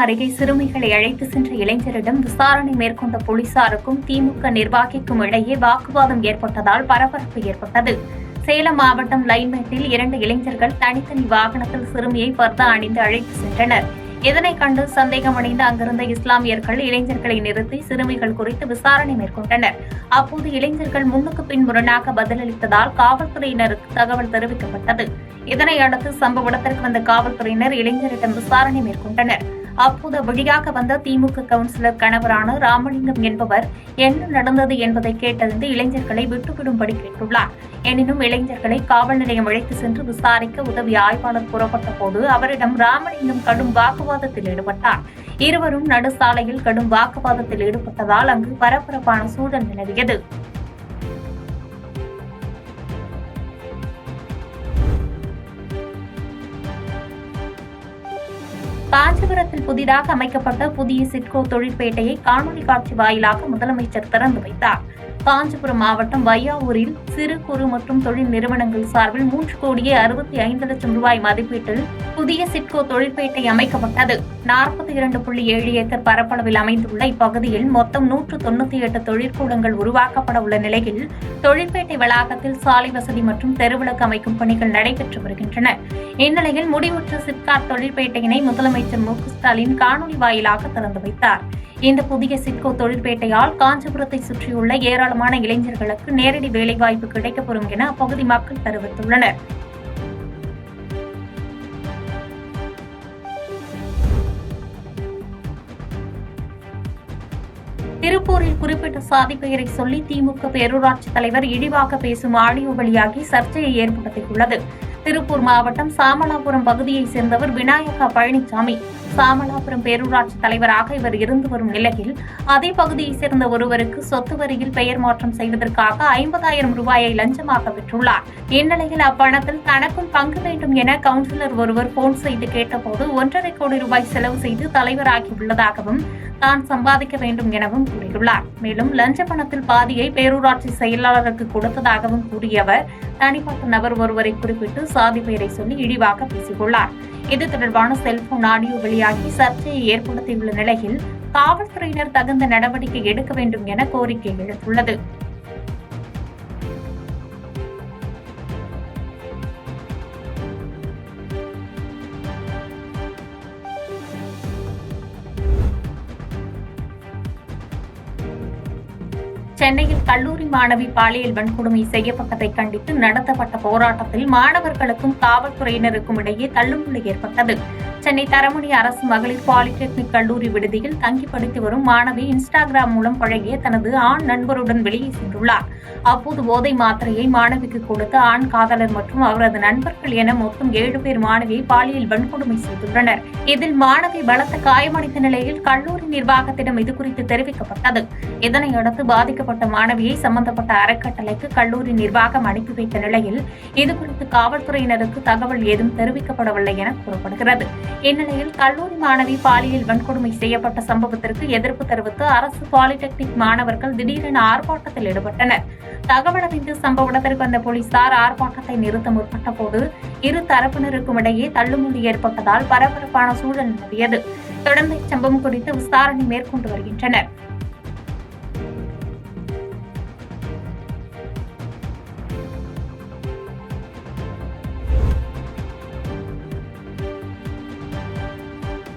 அருகே சிறுமிகளை அழைத்து சென்ற இளைஞரிடம் விசாரணை மேற்கொண்ட போலீசாருக்கும் திமுக நிர்வாகிக்கும் இடையே வாக்குவாதம் ஏற்பட்டதால் பரபரப்பு ஏற்பட்டது. சேலம் மாவட்டம் லைன்மேட்டில் 2 இளைஞர்கள் தனித்தனி வாகனத்தில் சிறுமியை பர்தா அணிந்து அழைத்து சென்றனர். இதனை கண்டு சந்தேகமடைந்த அங்கிருந்த இஸ்லாமியர்கள் இளைஞர்களை நிறுத்தி சிறுமிகள் குறித்து விசாரணை மேற்கொண்டனர். அப்போது இளைஞர்கள் முன்னுக்கு பின் முரணாக பதிலளித்ததால் காவல்துறையினருக்கு தகவல் தெரிவிக்கப்பட்டது. இதனையடுத்து சம்பவ இடத்திற்கு வந்த காவல்துறையினர் இளைஞரிடம் விசாரணை மேற்கொண்டனர். அப்போது வழியாக வந்த திமுக கவுன்சிலர் கணவரான ராமலிங்கம் என்பவர் என்ன நடந்தது என்பதை கேட்டறிந்து இளைஞர்களை விட்டுவிடும்படி கேட்டுள்ளார். எனினும் இளைஞர்களை காவல் நிலையம் அழைத்து சென்று விசாரிக்க உதவி ஆய்வாளர் புறப்பட்ட போது அவரிடம் ராமலிங்கம் கடும் வாக்குவாதத்தில் ஈடுபட்டார். இருவரும் நடுசாலையில் கடும் வாக்குவாதத்தில் ஈடுபட்டதால் அங்கு பரபரப்பான சூழல் நிலவியது. காஞ்சிபுரத்தில் புதிதாக அமைக்கப்பட்ட புதிய சிட்கோ தொழிற்பேட்டையை காணொலி காட்சி வாயிலாக முதலமைச்சர் திறந்து வைத்தார். காஞ்சிபுரம் மாவட்டம் வையாவூரில் சிறு குறு மற்றும் தொழில் நிறுவனங்கள் சார்பில் 3,65,00,000 ரூபாய் மதிப்பீட்டில் புதிய சிட்கோ தொழிற்பேட்டை அமைக்கப்பட்டது. 42.7 ஏக்கர் பரப்பளவில் அமைந்துள்ள இப்பகுதியில் மொத்தம் 198 தொழிற்கூடங்கள் உருவாக்கப்பட உள்ள நிலையில் தொழிற்பேட்டை வளாகத்தில் சாலை வசதி மற்றும் தெருவிளக்கு அமைக்கும் பணிகள் நடைபெற்று வருகின்றன. இந்நிலையில் முடிவுற்ற சிப்காட் தொழிற்பேட்டையினை முதலமைச்சர் மு க ஸ்டாலின் காணொலி வாயிலாக திறந்து வைத்தார். இந்த புதிய சிட்கோ தொழிற்பேட்டையால் காஞ்சிபுரத்தை சுற்றியுள்ள ஏராளமான இளைஞர்களுக்கு நேரடி வேலைவாய்ப்பு கிடைக்கப்பெறும் என அப்பகுதி மக்கள் தெரிவித்துள்ளனர். திருப்பூரில் குறிப்பிட்ட சாதி பெயரை சொல்லி திமுக பேரூராட்சி தலைவர் இழிவாக பேசும் ஆடியோ வெளியாகி சர்ச்சையை ஏற்படுத்தியுள்ளது. திருப்பூர் மாவட்டம் சாமலாபுரம் பகுதியைச் சேர்ந்தவர் விநாயகா பழனிசாமி. சாமலாபுரம் பேரூராட்சி தலைவராக இவர் இருந்து வரும் நிலையில் அதே பகுதியைச் சேர்ந்த ஒருவருக்கு சொத்து வரியில் பெயர் மாற்றம் செய்வதற்காக 50,000 ரூபாயை லஞ்சமாக பெற்றுள்ளார். இந்நிலையில் அப்பணத்தில் தனக்கும் பங்கு வேண்டும் என கவுன்சிலர் ஒருவர் போன் செய்து கேட்டபோது 1.5 கோடி ரூபாய் செலவு செய்து தலைவராகியுள்ளதாகவும் தான் சம்பாதிக்க வேண்டும் எனவும் கூறியுள்ளார். மேலும் லஞ்ச பணத்தில் பாதியை பேரூராட்சி செயலாளருக்கு கொடுத்ததாகவும் கூறிய அவர் தனிப்பட்ட நபர் ஒருவரை குறிப்பிட்டு சாதி பெயரை சொல்லி இழிவாக பேசியுள்ளார். இது தொடர்பான செல்போன் ஆடியோ வெளியாகி சர்ச்சையை ஏற்படுத்தியுள்ள நிலையில் காவல்துறையினர் தகுந்த நடவடிக்கை எடுக்க வேண்டும் என கோரிக்கை எழுந்துள்ளது. சென்னையில் கல்லூரி மாணவி பாலியல் வன்கொடுமை செய்யப்பட்டதை கண்டித்து நடத்தப்பட்ட போராட்டத்தில் மாணவர்களுக்கும் காவல்துறையினருக்கும் இடையே தள்ளுமுள்ளு ஏற்பட்டது. சென்னை தரமணி அரசு மகளிர் பாலிடெக்னிக் கல்லூரி விடுதியில் தங்கி படித்து வரும் மாணவி இன்ஸ்டாகிராம் மூலம் பழகிய தனது ஆண் நண்பருடன் வெளியே சென்றுள்ளார். அப்போது போதை மாத்திரையை மாணவிக்கு கொடுத்த ஆண் காதலர் மற்றும் அவரது நண்பர்கள் என மொத்தம் 7 பேர் மாணவியை பாலியல் வன்கொடுமை செய்துள்ளனர். இதில் மாணவி பலத்த காயமடைந்த நிலையில் கல்லூரி நிர்வாகத்திடம் இதுகுறித்து தெரிவிக்கப்பட்டது. இதனையடுத்து பாதிக்கப்பட்ட மாணவியை சம்பந்தப்பட்ட அறக்கட்டளைக்கு கல்லூரி நிர்வாகம் அனுப்பி வைத்த நிலையில் இதுகுறித்து காவல்துறையினருக்கு தகவல் ஏதும் தெரிவிக்கப்படவில்லை என கூறப்படுகிறது. இந்நிலையில் கல்லூரி மாணவி பாலியல் வன்கொடுமை செய்யப்பட்ட சம்பவத்திற்கு எதிர்ப்பு தெரிவித்து அரசு பாலிடெக்னிக் மாணவர்கள் திடீரென ஆர்ப்பாட்டத்தில் ஈடுபட்டனர். தகவல் அறிந்து சம்பவ இடத்திற்கு வந்த போலீசார் ஆர்ப்பாட்டத்தை நிறுத்த முற்பட்ட போது இரு தரப்பினருக்கும் இடையே தள்ளுமுள்ளு ஏற்பட்டதால் பரபரப்பான சூழல் நிலவியது. தொடர்ந்து இச்சம்பவம் குறித்து விசாரணை மேற்கொண்டு வருகின்றனர்.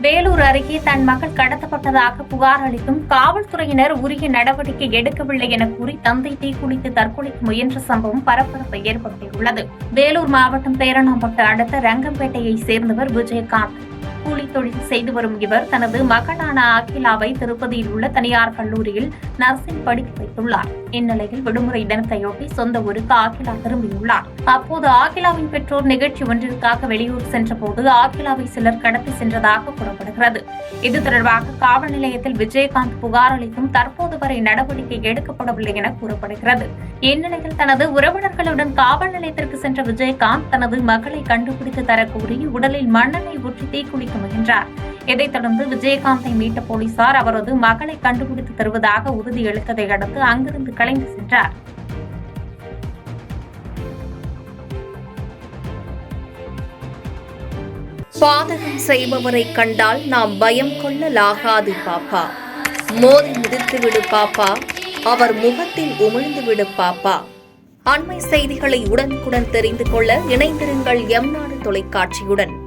வேலூர் அருகே தன் மகள் கடத்தப்பட்டதாக புகார் அளித்தும் காவல்துறையினர் உரிய நடவடிக்கை எடுக்கவில்லை என கூறி தந்தை தீக்குளித்து தற்கொலைக்கு முயன்ற சம்பவம் பரபரப்பை ஏற்படுத்தியுள்ளது. வேலூர் மாவட்டம் பேரணாம்பட்டு அடுத்த ரங்கம்பேட்டையை சேர்ந்தவர் விஜயகாந்த். கூலி தொழில் செய்து வரும் இவர் தனது மகளான அகிலாவை திருப்பதியில் உள்ள தனியார் கல்லூரியில் நர்சிங் படிக்க வைத்துள்ளார். இந்நிலையில் விடுமுறை தினத்தையொட்டி சொந்த ஊருக்கு அகிலா திரும்பியுள்ளார். அப்போது அகிலாவின் பெற்றோர் நிகழ்ச்சி ஒன்றிற்காக வெளியூர் சென்றபோது அகிலாவை சிலர் கடத்தி சென்றதாக கூறப்படுகிறது. இது தொடர்பாக காவல் நிலையத்தில் விஜயகாந்த் புகார் அளித்தும் தற்போது வரை நடவடிக்கை எடுக்கப்படவில்லை என கூறப்படுகிறது. இந்நிலையில் தனது உறவினர்களுடன் காவல் நிலையத்திற்கு சென்ற விஜயகாந்த் தனது மகளை கண்டுபிடித்து தரக்கூறி உடலில் மண்ணெண்ணெய் ஊற்றி தீக்குளிக்க முயன்றார். இதைத் தொடர்ந்து விஜயகாந்தை மீட்ட போலீசார் அவரது மகளை கண்டுபிடித்து தருவதாக உறுதியளித்ததை அடுத்து அங்கிருந்து கலைந்து சென்றார். பாதகம் செய்பவரை கண்டால் நாம் பயம் கொள்ளலாகாது பாப்பா. மோதி மிதித்துவிடு பாப்பா, அவர் முகத்தில் உமிழ்ந்துவிடு பாப்பா. அண்மை செய்திகளை உடனுக்குடன் தெரிந்து கொள்ள இணைந்திருங்கள் எம் நாடு தொலைக்காட்சியுடன்.